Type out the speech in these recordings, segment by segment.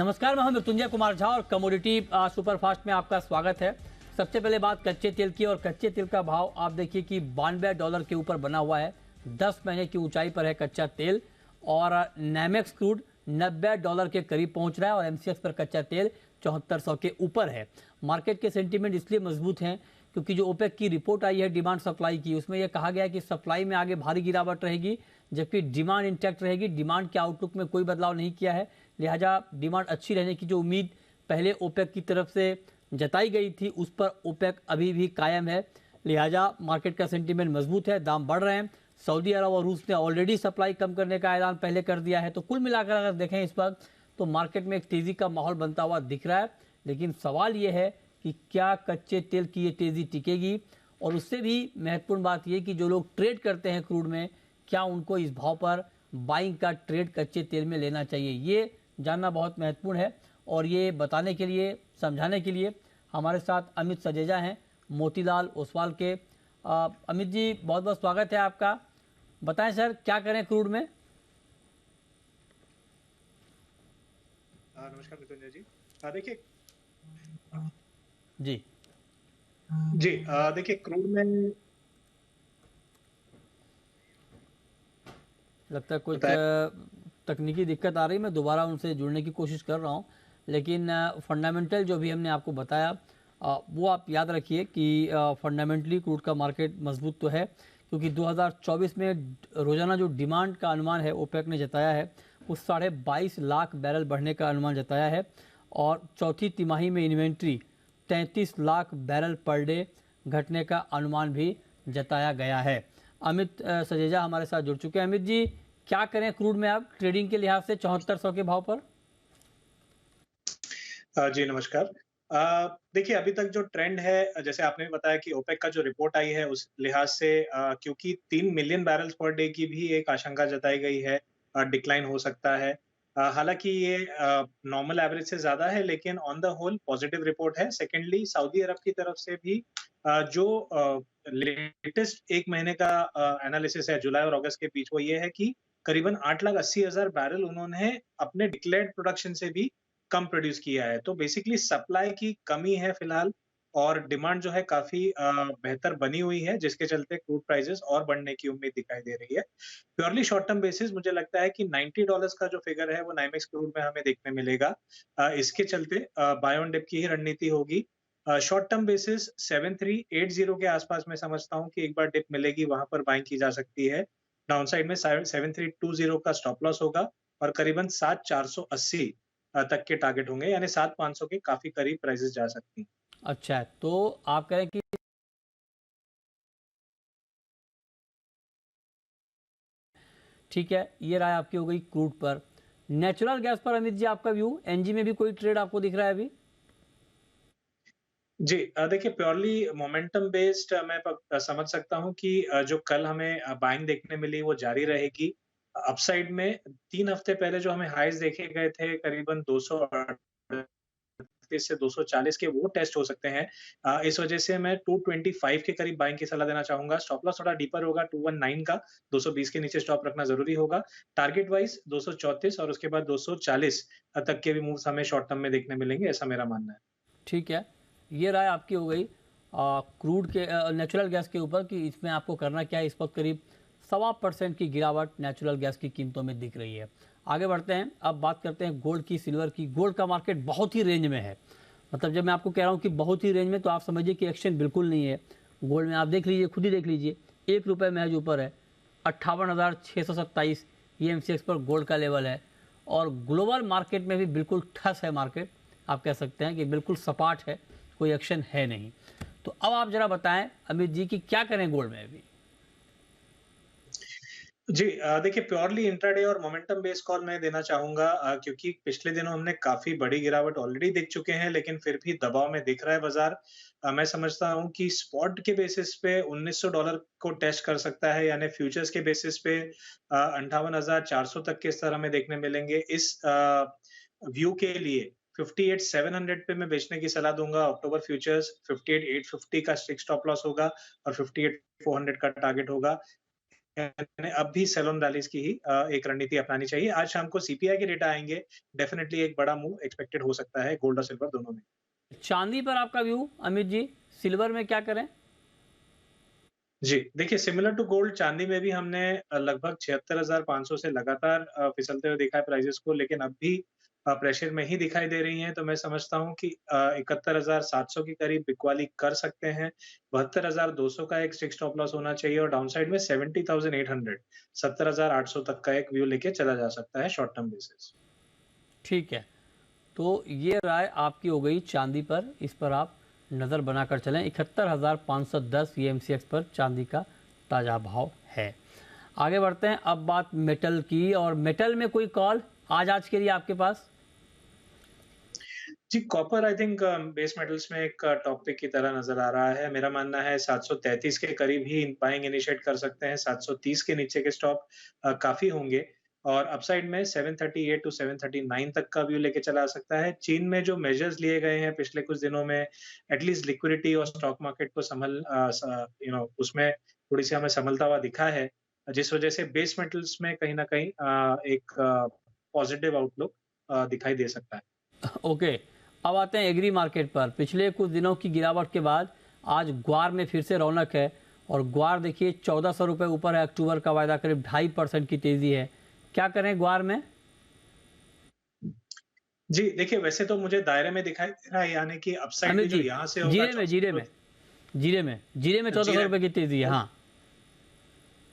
नमस्कार, मैं हूं मृत्युंजय कुमार झा और कमोडिटी सुपरफास्ट में आपका स्वागत है। सबसे पहले बात कच्चे तेल की, और कच्चे तेल का भाव आप देखिए कि $92 के ऊपर बना हुआ है। 10 महीने की ऊंचाई पर है कच्चा तेल, और नेमेक्स क्रूड $90 के करीब पहुंच रहा है, और एमसीएक्स पर कच्चा तेल 7400 के ऊपर है। मार्केट के सेंटीमेंट इसलिए मजबूत हैं क्योंकि जो ओपेक की रिपोर्ट आई है डिमांड सप्लाई की, उसमें यह कहा गया है कि सप्लाई में आगे भारी गिरावट रहेगी, जबकि डिमांड इंटैक्ट रहेगी। डिमांड के आउटलुक में कोई बदलाव नहीं किया है, लिहाजा डिमांड अच्छी रहने की जो उम्मीद पहले ओपेक की तरफ से जताई गई थी उस पर ओपेक अभी भी कायम है। लिहाजा मार्केट का सेंटीमेंट मजबूत है, दाम बढ़ रहे हैं। सऊदी अरब और रूस ने ऑलरेडी सप्लाई कम करने का ऐलान पहले कर दिया है। तो कुल मिलाकर अगर देखें इस वक्त तो मार्केट में एक तेजी का माहौल बनता हुआ दिख रहा है, लेकिन सवाल यह है कि क्या कच्चे तेल की ये तेजी टिकेगी, और उससे भी महत्वपूर्ण बात यह कि जो लोग ट्रेड करते हैं क्रूड में, क्या उनको इस भाव पर बाइंग का ट्रेड कच्चे तेल में लेना चाहिए, ये जानना बहुत महत्वपूर्ण है। और ये बताने के लिए, समझाने के लिए हमारे साथ अमित सजेजा हैं मोतीलाल ओसवाल के। अमित जी, बहुत बहुत स्वागत है आपका। बताएं सर, क्या करें क्रूड में? नमस्कार मृत्युंजय जी। देखिए जी जी देखिए क्रूड में लगता है कुछ बताया। तकनीकी दिक्कत आ रही, मैं दोबारा उनसे जुड़ने की कोशिश कर रहा हूँ। लेकिन फंडामेंटल जो भी हमने आपको बताया वो आप याद रखिए कि फंडामेंटली क्रूड का मार्केट मजबूत तो है, क्योंकि 2024 में रोजाना जो डिमांड का अनुमान है ओपेक ने जताया है वो 22.5 लाख बैरल बढ़ने का अनुमान जताया है, और चौथी तिमाही में inventory 33 lakh barrel per day घटने का अनुमान भी जताया गया है। अमित सजेजा हमारे साथ जुड़ चुके हैं। अमित जी, क्या करें क्रूड में आप ट्रेडिंग के लिहाज से 7400 के भाव पर? जी नमस्कार। देखिए अभी तक जो ट्रेंड है, जैसे आपने भी बताया कि ओपेक का जो रिपोर्ट आई है उस लिहाज से क्योंकि 3 मिलियन बैरल्स पर डे की भी एक आशंका जताई गई है, डिक्लाइन हो सकता है। हालांकि ये नॉर्मल एवरेज से ज्यादा है, लेकिन on the whole positive report है। सेकेंडली सऊदी अरब की तरफ से भी जो लेटेस्ट एक महीने का एनालिसिस है जुलाई और अगस्त के बीच, वो ये है कि करीबन 8,80,000 बैरल उन्होंने अपने डिक्लेयर्ड प्रोडक्शन से भी कम प्रोड्यूस किया है। तो बेसिकली सप्लाई की कमी है फिलहाल, और डिमांड जो है काफी बेहतर बनी हुई है, जिसके चलते क्रूड प्राइसेस और बढ़ने की उम्मीद दिखाई दे रही है। प्योरली शॉर्ट टर्म बेसिस मुझे लगता है कि $90 का जो फिगर है वो नाइमेक्स क्रूड में हमें देखने मिलेगा। इसके चलते बाय ऑन डिप की ही रणनीति होगी। शॉर्ट टर्म बेसिस 7380 के आसपास मैं समझता हूँ कि एक बार डिप मिलेगी, वहां पर बाइंग की जा सकती है। डाउन साइड में 7320 का स्टॉप लॉस होगा, और करीबन 7480 तक के टारगेट होंगे, यानी 7500 के काफी करीब प्राइसेस जा सकती हैं। अच्छा है, तो आप कह रहे हैं कि ठीक है, ये राय आपकी हो गई क्रूड पर। नेचुरल गैस पर अमित जी, आपका व्यू? एनजी में भी कोई ट्रेड आपको दिख रहा है अभी? जी देखिए प्योरली मोमेंटम बेस्ड मैं समझ सकता हूँ कि जो कल हमें बाइंग देखने मिली वो जारी रहेगी। अपसाइड में 3 हफ्ते पहले जो हमें हाईज देखे गए थे करीबन 238 से 240 के, वो टेस्ट हो सकते हैं। इस वजह से मैं 225 के करीब बाइंग की सलाह देना चाहूंगा। स्टॉप लॉस थोड़ा डीपर होगा 219 का, 220 के नीचे स्टॉप रखना जरूरी होगा। टारगेट वाइज 234 और उसके बाद 240 तक के भी मूव्स हमें शॉर्ट टर्म में देखने मिलेंगे, ऐसा मेरा मानना है। ठीक है, ये राय आपकी हो गई क्रूड के नेचुरल गैस के ऊपर कि इसमें आपको करना क्या है। इस वक्त करीब 1.25% की गिरावट नेचुरल गैस की कीमतों में दिख रही है। आगे बढ़ते हैं, अब बात करते हैं गोल्ड की, सिल्वर की। गोल्ड का मार्केट बहुत ही रेंज में है, मतलब जब मैं आपको कह रहा हूँ कि बहुत ही रेंज में, तो आप समझिए कि एक्शन बिल्कुल नहीं है गोल्ड में। आप देख लीजिए, खुद ही देख लीजिए, ₹1 महज ऊपर है। 58,627 ये एमसीएक्स पर गोल्ड का लेवल है, और ग्लोबल मार्केट में भी बिल्कुल ठस है मार्केट। आप कह सकते हैं कि बिल्कुल सपाट है, कोई एक्शन है नहीं। तो अब आप जरा बताएं अमित जी कि क्या करें गोल्ड में अभी? जी देखिए प्योरली इंट्राडे और मोमेंटम बेस्ड कॉल मैं देना चाहूंगा, क्योंकि पिछले दिनों हमने काफी बड़ी गिरावट ऑलरेडी देख चुके हैं, लेकिन फिर भी दबाव में दिख रहा है बाजार। मैं समझता हूं कि स्पॉट के बेसिस पे $1900 को टेस्ट कर सकता है, यानी फ्यूचर्स के बेसिस पे 58,400 तक के स्तर हमें देखने मिलेंगे। इस व्यू के लिए 58,700 पे मैं बेचने की सलाह दूंगा। अक्टूबर फ्यूचर्स 58,850 का स्ट्रिक्ट स्टॉप लॉस होगा, और 58,400 का टारगेट होगा। यानी अब भी सेल ऑन रैलीज की ही एक रणनीति अपनानी चाहिए। आज शाम को सीपीआई के डेटा आएँगे, डेफिनिटली एक बड़ा मूव एक्सपेक्टेड हो सकता है गोल्ड और सिल्वर दोनों में। चांदी पर आपका व्यू अमित जी, सिल्वर में क्या करें? जी, देखिए सिमिलर टू गोल्ड चांदी में भी हमने लगभग 76,500 से लगातार फिसलते हुए देखा है प्राइसेस को, लेकिन अब भी प्रेशर में ही दिखाई दे रही हैं, तो मैं समझता हूँ कि 71,700 के करीब बिकवाली कर सकते हैं। 72,200 का एक स्टिक स्टॉप लॉस होना चाहिए और डाउनसाइड में 70,800 70,800 तक का एक व्यू लेके चला जा सकता है शॉर्ट टर्म बेसिस। ठीक है, तो ये राय आपकी हो गई चांदी पर, इस पर आप नज़र बनाकर चलें। 71,510 ये एमसीएक्स पर चांदी का ताज़ा भाव है। आगे बढ़ते हैं, अब बात मेटल की, और मेटल में कोई कॉल आज के लिए आपके पास? जी, copper I think base metals में एक टॉप पिक की तरह नज़र आ रहा है। मेरा मानना है 733 के करीब ही बाइंग इनिशिएट कर सकते हैं, 730 के नीचे के स्टॉप काफ़ी होंगे और अपसाइड में 738 टू 739 तक का व्यू लेके चला आ सकता है। चीन में जो मेजर्स लिए गए हैं पिछले कुछ दिनों में, एटलीस्ट लिक्विडिटी और स्टॉक मार्केट को उसमें थोड़ी-सी हमें संभलता हुआ दिखा है, जिस वजह से बेस मेटल्स में कहीं न कहीं एक पॉजिटिव आउटलुक दिखाई दे सकता है। ओके, अब आते हैं एग्री मार्केट पर। पिछले कुछ दिनों की गिरावट के बाद आज ग्वार में फिर से रौनक है, और ग्वार देखिए 1400 रुपये ऊपर है। अक्टूबर का वायदा करीब 2.5% की तेज़ी है। क्या करें ग्वार में? जी, देखिए वैसे तो मुझे दायरे में दिखाई दे रहा है, यानी कि अपसाइड अमित भी जो जी, यहाँ से होगा जीरे में 1400। जीरे में 1400 जीरे रुपये की तेज़ी है। तो हाँ।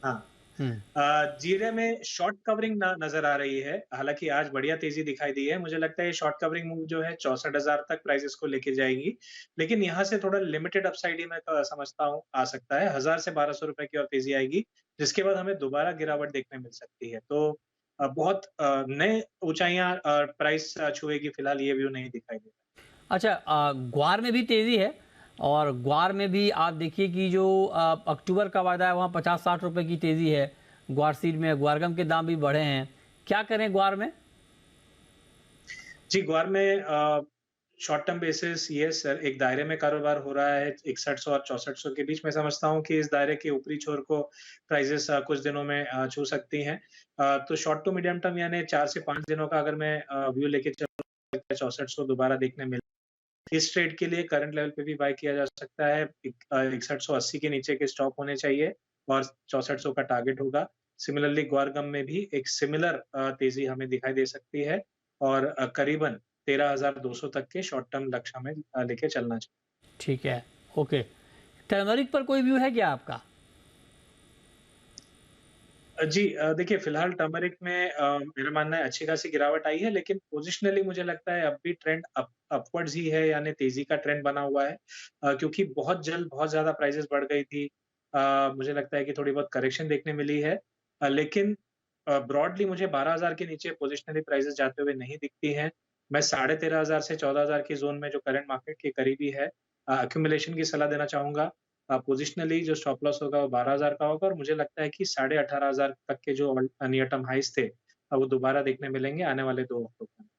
हाँ, हम्म। जीरे में शॉर्ट कवरिंग नज़र आ रही है, हालाँकि आज बढ़िया तेज़ी दिखाई दी है। मुझे लगता है ये शॉर्ट कवरिंग मूव जो है 64,000 तक प्राइसेस को लेके जाएगी, लेकिन यहाँ से थोड़ा लिमिटेड अपसाइड ही मैं समझता हूँ आ सकता है। 1000 से 1200 रुपए की और तेज़ी आएगी, जिसके बाद हमें दोबारा गिरावट देखने मिल सकती है। तो बहुत नए ऊँचाइयाँ प्राइस छुएगी, फिलहाल ये व्यू नहीं दिखाई दे रहा। अच्छा, ग्वार में भी तेज़ी है, और ग्वार में भी आप देखिए कि जो अक्टूबर का वायदा है वहाँ 50-60 रुपये की तेज़ी है। ग्वार सीड में ग्वारगम के दाम भी बढ़े हैं। क्या करें ग्वार में? जी, ग्वार में short term basis yes sir, एक दायरे में कारोबार हो रहा है 6100 और 6400 के बीच। मैं समझता हूँ कि इस दायरे के ऊपरी छोर को प्राइसेस कुछ दिनों में छू सकती हैं। तो शॉर्ट टू मीडियम टर्म यानी 4 से 5 दिनों का अगर मैं व्यू लेके चलूँ, 6400 दोबारा देखने मिले। इस ट्रेड के लिए करंट लेवल पे भी बाय किया जा सकता है। 6180 के नीचे के स्टॉप होने चाहिए और 6400 का टारगेट होगा। सिमिलरली ग्वारगम में भी एक सिमिलर तेज़ी हमें दिखाई दे सकती है और करीबन 13,200 तक के शॉर्ट टर्म लक्ष्य हमें लेके चलना चाहिए। ठीक है, ओके। टर्मरिक पर कोई व्यू है क्या आपका? जी देखिए फिलहाल टर्मरिक में मेरा मानना है अच्छी खासी गिरावट आई है, लेकिन पोजिशनली मुझे लगता है अब भी ट्रेंड अपवर्ड्स ही है, यानी तेजी का ट्रेंड बना हुआ है, क्योंकि बहुत जल्द बहुत ज्यादा प्राइसेस बढ़ गई थी। मुझे लगता है कि थोड़ी बहुत करेक्शन देखने मिली है, लेकिन ब्रॉडली मुझे 12,000 के नीचे पोजिशनली प्राइसेस जाते हुए नहीं दिखती हैं। मैं 13,500 से 14,000 की जोन में जो करंट मार्केट के करीबी है अक्यूमुलेशन की सलाह देना चाहूंगा। पोजिशनली जो स्टॉप लॉस होगा वो 12,000 का होगा और मुझे लगता है कि 18,500 तक के जो नियर टर्म हाइस थे, वो दोबारा देखने मिलेंगे आने वाले 2 अक्टूबर में।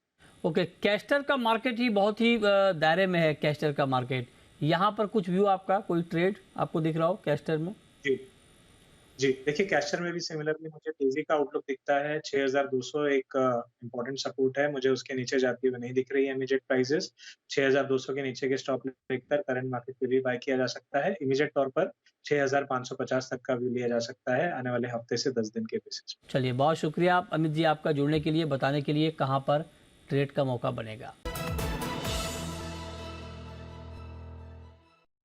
ओके, कैस्टर का मार्केट ही बहुत ही दायरे में है। कैस्टर का मार्केट, यहाँ पर कुछ व्यू आपका, कोई ट्रेड आपको दिख रहा हो कैस्टर में? जी, जी। देखिए कैस्टर में भी सिमिलरली मुझे तेज़ी का आउटलुक दिखता है। 6,200 एक इम्पोर्टेंट सपोर्ट है, मुझे उसके नीचे जाती हुई नहीं दिख रही है इमीडिएट प्राइसेस। 6,200 के नीचे के स्टॉप देखकर करंट मार्केट पे भी बाय किया जा सकता है। इमीडिएट तौर पर 6,550 तक का व्यू लिया जा सकता है आने वाले हफ्ते से 10 दिन के बेसिस पे। चलिए, बहुत शुक्रिया अमित जी आपका जुड़ने के लिए, बताने के लिए कहाँ पर ट्रेड का मौका बनेगा।